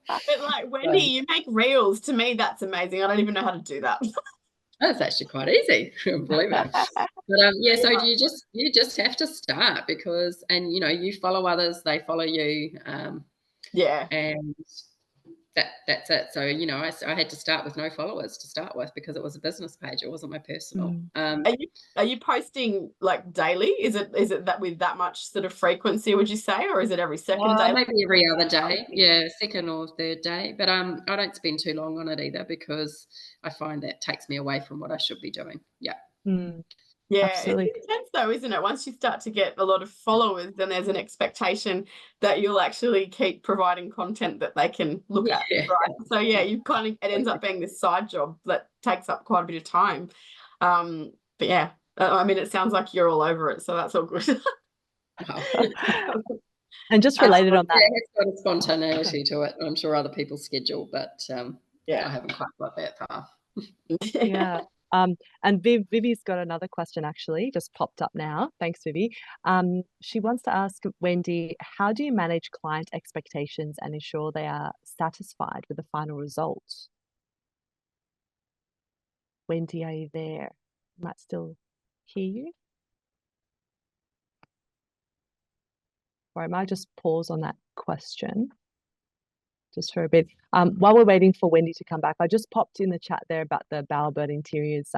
But like, Wendy, you make reels. To me, that's amazing. I don't even know how to do that. That's actually quite easy, believe it. But so you just have to start because, and you follow others, they follow you, and that's it. So I had to start with no followers to start with because it was a business page. It wasn't my personal. Are you posting like daily? Is it that with that much sort of frequency, would you say, or is it every second day? Maybe every other day. Yeah, second or third day. But I don't spend too long on it either because I find that takes me away from what I should be doing. Yeah. Yeah, Absolutely. it's intense though, isn't it? Once you start to get a lot of followers, then there's an expectation that you'll actually keep providing content that they can look at, right? So yeah, you it ends up being this side job that takes up quite a bit of time. But yeah, I mean, it sounds like you're all over it, so that's all good. And just related on that. It's got a spontaneity to it. I'm sure other people schedule, but I haven't quite got that far. Yeah. And Vivi's got another question actually, just popped up now. Thanks, Vivi. She wants to ask Wendy, how do you manage client expectations and ensure they are satisfied with the final result? Wendy, are you there? Might still hear you. Or I might just pause on that question just for a bit. While we're waiting for Wendy to come back, I just popped in the chat there about the Bowerbird Interiors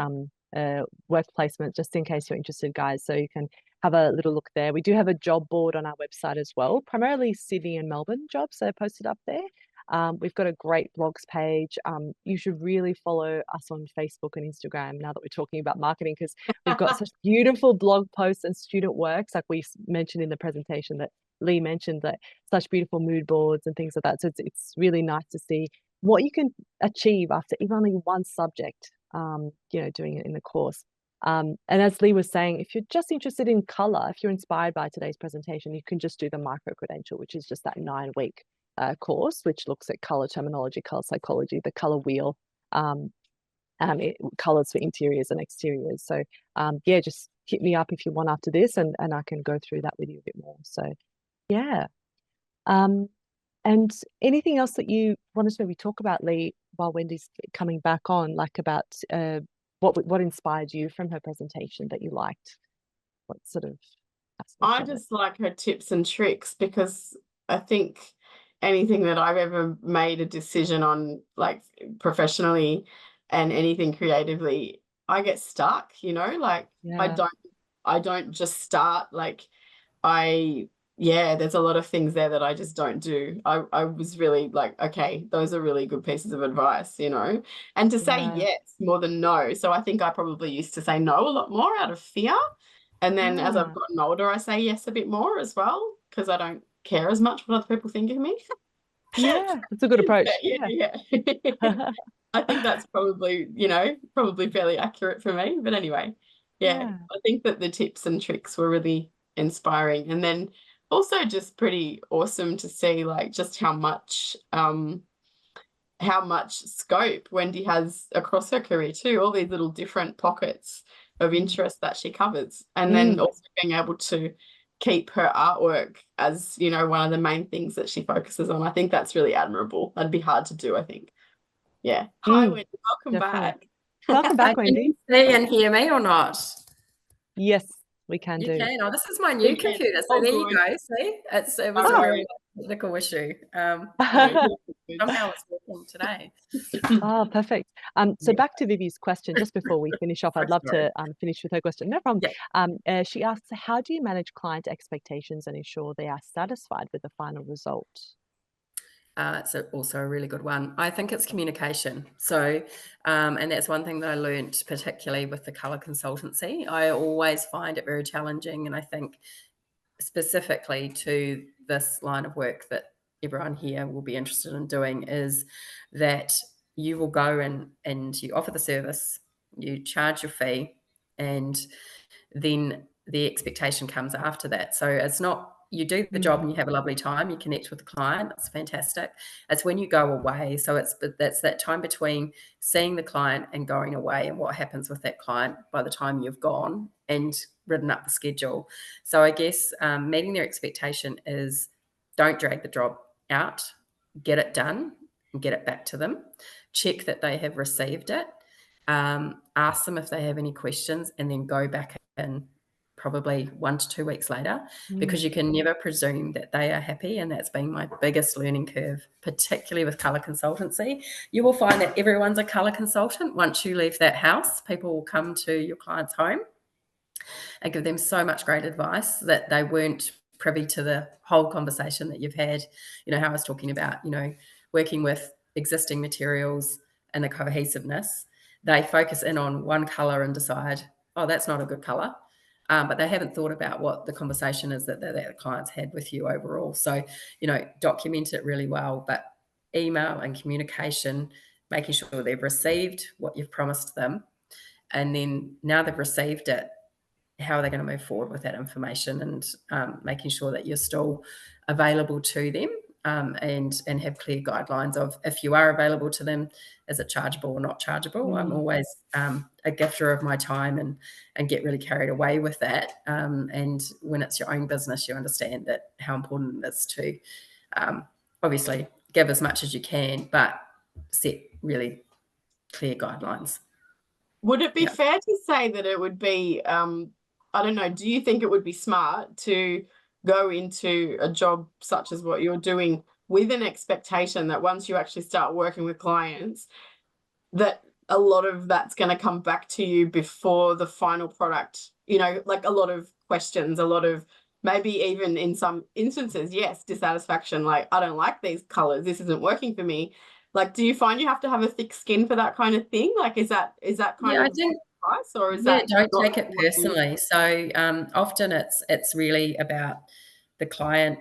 work placement, just in case you're interested, guys. So you can have a little look there. We do have a job board on our website as well, primarily Sydney and Melbourne jobs are posted up there. We've got a great blogs page. You should really follow us on Facebook and Instagram now that we're talking about marketing, because we've got such beautiful blog posts and student works, like we mentioned in the presentation that Lee mentioned, that such beautiful mood boards and things like that. So it's really nice to see what you can achieve after even only one subject, doing it in the course. And as Lee was saying, if you're just interested in color, if you're inspired by today's presentation, you can just do the micro credential, which is just that 9-week course, which looks at color terminology, color psychology, the color wheel, colors for interiors and exteriors. So just hit me up if you want after this, and I can go through that with you a bit more. So and anything else that you wanted to maybe talk about, Lee, while Wendy's coming back on, like about what inspired you from her presentation that you liked? What sort of aspect I of just like her tips and tricks, because I think anything that I've ever made a decision on, like professionally and anything creatively, I get stuck, like I don't just start, like there's a lot of things there that I just don't do. I was really like, okay, those are really good pieces of advice, and to say yes more than no. So I think I probably used to say no a lot more out of fear. And then as I've gotten older, I say yes a bit more as well, because I don't care as much what other people think of me. Yeah, it's a good approach. Yeah. I think that's probably fairly accurate for me. But anyway, I think that the tips and tricks were really inspiring. And then also just pretty awesome to see, like, just how much scope Wendy has across her career too, all these little different pockets of interest that she covers. And then Mm. also being able to keep her artwork as, you know, one of the main things that she focuses on. I think that's really admirable. That'd be hard to do, I think. Yeah. Hi, Mm. Wendy. Welcome Definitely. back. Welcome back, Can Wendy. you see and hear me or not? Yes, we can You do. can. Oh, this is my We new can. computer. So Oh, there you good. go. See, it was Don't a worry. real technical issue. No, good. Somehow it's working today. Oh, perfect. So Yeah. back to Vivi's question, just before we finish off, I'd love Sorry. to finish with her question. No problem. Yeah. She asks, how do you manage client expectations and ensure they are satisfied with the final result? It's also a really good one. I think it's communication. So, and that's one thing that I learned, particularly with the colour consultancy. I always find it very challenging, and I think specifically to this line of work that everyone here will be interested in doing is that you will go and you offer the service, you charge your fee, and then the expectation comes after that. So it's not you do the job and you have a lovely time, you connect with the client, that's fantastic. It's when you go away. So that's that time between seeing the client and going away and what happens with that client by the time you've gone and written up the schedule. So I guess meeting their expectation is don't drag the job out, get it done and get it back to them. Check that they have received it. Ask them if they have any questions and then go back in probably 1 to 2 weeks later, because you can never presume that they are happy. And that's been my biggest learning curve, particularly with colour consultancy. You will find that everyone's a colour consultant. Once you leave that house, people will come to your client's home and give them so much great advice that they weren't privy to the whole conversation that you've had. You know, how I was talking about, you know, working with existing materials and the cohesiveness. They focus in on one colour and decide, oh, that's not a good colour. But they haven't thought about what the conversation is that the clients had with you overall. So, you know, document it really well, but email and communication, making sure they've received what you've promised them. And then now they've received it, how are they going to move forward with that information, and making sure that you're still available to them, and have clear guidelines of if you are available to them, is it chargeable or not chargeable? I'm always a gifter of my time and get really carried away with that. And when it's your own business, you understand that how important it is to obviously give as much as you can, but set really clear guidelines. Would it be fair to say that it would be, I don't know, do you think it would be smart to go into a job such as what you're doing with an expectation that once you actually start working with clients, that a lot of that's going to come back to you before the final product, you know, like a lot of questions, a lot of maybe even in some instances, yes, dissatisfaction, like I don't like these colors, this isn't working for me. Like, do you find you have to have a thick skin for that kind of thing? Like, is that kind I of think advice, or is yeah, that don't not take it personally. So often it's really about the client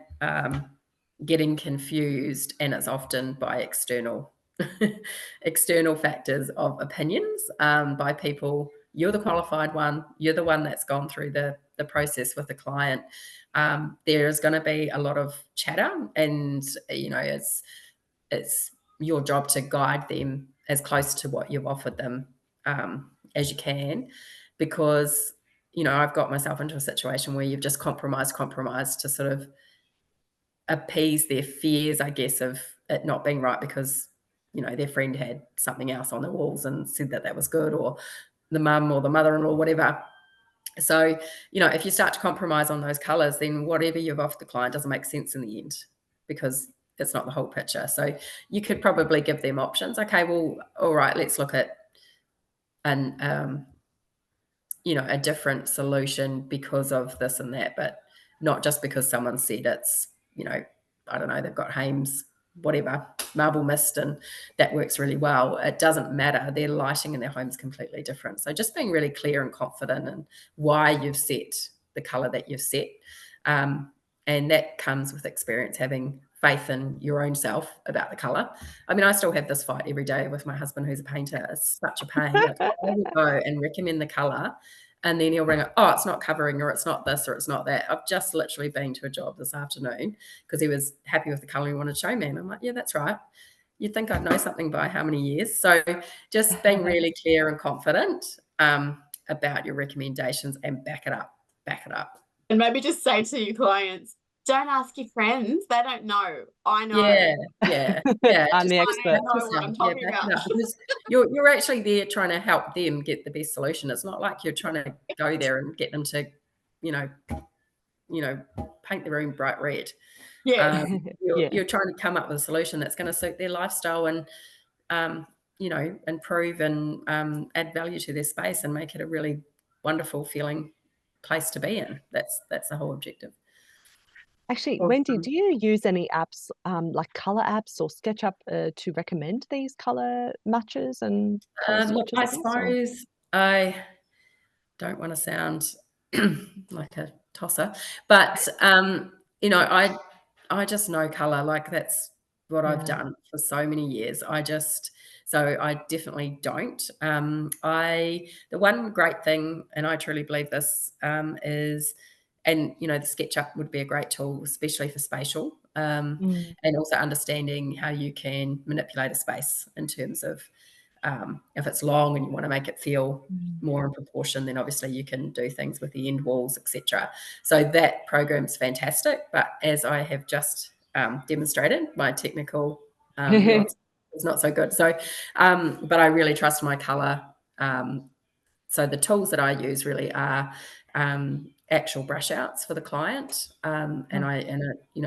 getting confused, and it's often by external external factors of opinions, by people. You're the qualified one. You're the one that's gone through the process with the client. There's going to be a lot of chatter, and you know it's your job to guide them as close to what you've offered them as you can, because you know I've got myself into a situation where you've just compromised to sort of appease their fears, I guess, of it not being right because you know their friend had something else on the walls and said that was good, or the mum or the mother-in-law, whatever. So you know if you start to compromise on those colors, then whatever you've offered the client doesn't make sense in the end, because it's not the whole picture. So you could probably give them options. Okay, well, all right, let's look at an you know, a different solution because of this and that, but not just because someone said it's, you know, I don't know, they've got Hames, whatever, marble mist, and that works really well. It doesn't matter. Their lighting in their home is completely different. So just being really clear and confident in why you've set the color that you've set. And that comes with experience, having faith in your own self about the color. I mean, I still have this fight every day with my husband, who's a painter. It's such a pain. Like, I will go and recommend the color, and then he'll ring up, oh, it's not covering, or it's not this, or it's not that. I've just literally been to a job this afternoon because he was happy with the color he wanted to show me. And I'm like, yeah, that's right. You'd think I'd know something by how many years. So just being really clear and confident. about your recommendations and back it up. And maybe just say to your clients, don't ask your friends. They don't know. I know. Yeah. I'm Just the I expert. know what I'm talking back about. it up, because you're actually there trying to help them get the best solution. It's not like you're trying to go there and get them to, you know, paint the room bright red. Yeah. You're trying to come up with a solution that's going to suit their lifestyle and, improve and add value to their space and make it a really wonderful feeling place to be in. That's the whole objective. Actually, Wendy, do you use any apps, like color apps or SketchUp, to recommend these color matches and color Look, swatches? I I guess, or? suppose I don't want to sound like a tosser, but I just know color. Like, that's what I've Yeah. done for so many years. So I definitely don't. The one great thing, and I truly believe this, is, and the SketchUp would be a great tool, especially for spatial, Mm. and also understanding how you can manipulate a space in terms of, if it's long and you want to make it feel more in proportion, then obviously you can do things with the end walls, etc. So that program's fantastic. But as I have just demonstrated, my technical nuance is not so good. So, but I really trust my color. So the tools that I use really are actual brush outs for the client, and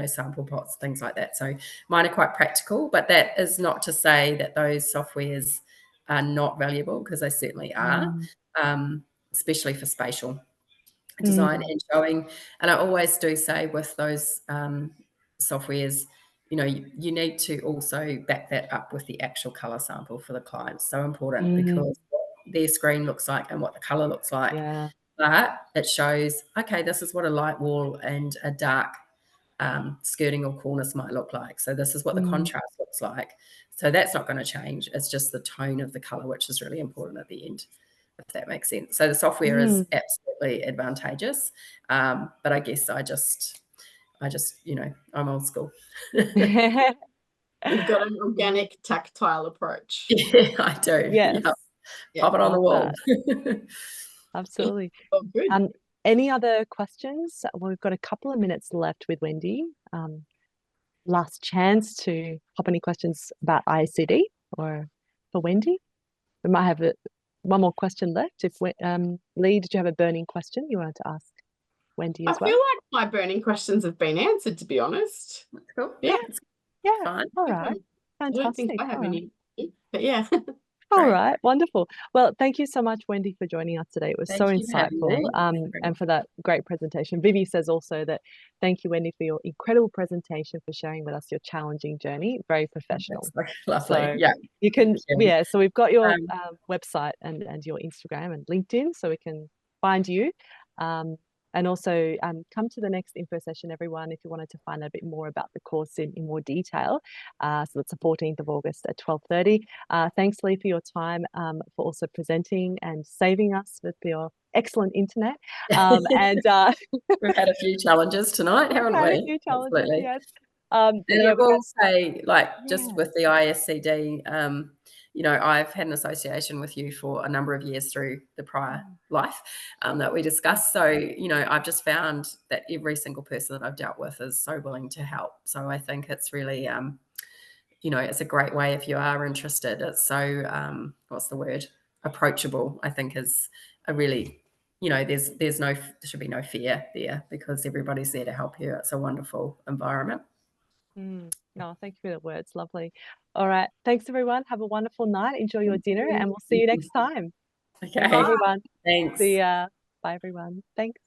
sample pots, things like that. So mine are quite practical, but that is not to say that those softwares are not valuable, because they certainly are, especially for spatial design and showing. And I always do say with those softwares, you need to also back that up with the actual color sample for the client. So important, because what their screen looks like and what the color looks like. Yeah. But it shows, okay, this is what a light wall and a dark skirting or cornice might look like. So this is what the contrast looks like. So that's not going to change. It's just the tone of the color, which is really important at the end, if that makes sense. So the software is absolutely advantageous. But I guess I just, I'm old school. You've got an organic, tactile approach. Yeah, I do. Yes. Yep. Pop it on the wall. Absolutely. Oh, good. Any other questions? Well, we've got a couple of minutes left with Wendy. Last chance to pop any questions about ISCD or for Wendy. We might have one more question left. If Lee, did you have a burning question you wanted to ask Wendy as well? I feel like my burning questions have been answered, to be honest. That's cool. Yeah. Yeah. Fine. All right. I don't think Fantastic. I have any, but yeah. All right, wonderful. Well, thank you so much, Wendy, for joining us today. It was so Thank you for having insightful, me. and for that great presentation. Vivi says also that thank you, Wendy, for your incredible presentation, for sharing with us your challenging journey. Very professional. That's lovely. So yeah. you can, you. so we've got your website and your Instagram and LinkedIn, so we can find you. And also come to the next info session, everyone, if you wanted to find out a bit more about the course in more detail. So it's the 14th of August at 12:30. Thanks, Lee, for your time, for also presenting and saving us with your excellent internet. And we've had a few challenges tonight, haven't we? A few challenges, Absolutely. yes. And I will say, just with the ISCD, I've had an association with you for a number of years through the prior life that we discussed. So, I've just found that every single person that I've dealt with is so willing to help. So I think it's really, it's a great way if you are interested. It's so, what's the word? Approachable, I think, is a really, there should be no fear there, because everybody's there to help you. It's a wonderful environment. No, thank you for the words. Lovely. All right. Thanks, everyone. Have a wonderful night. Enjoy your dinner, and we'll see you next time. Okay. Thanks, everyone. Thanks. See ya. Bye, everyone. Thanks.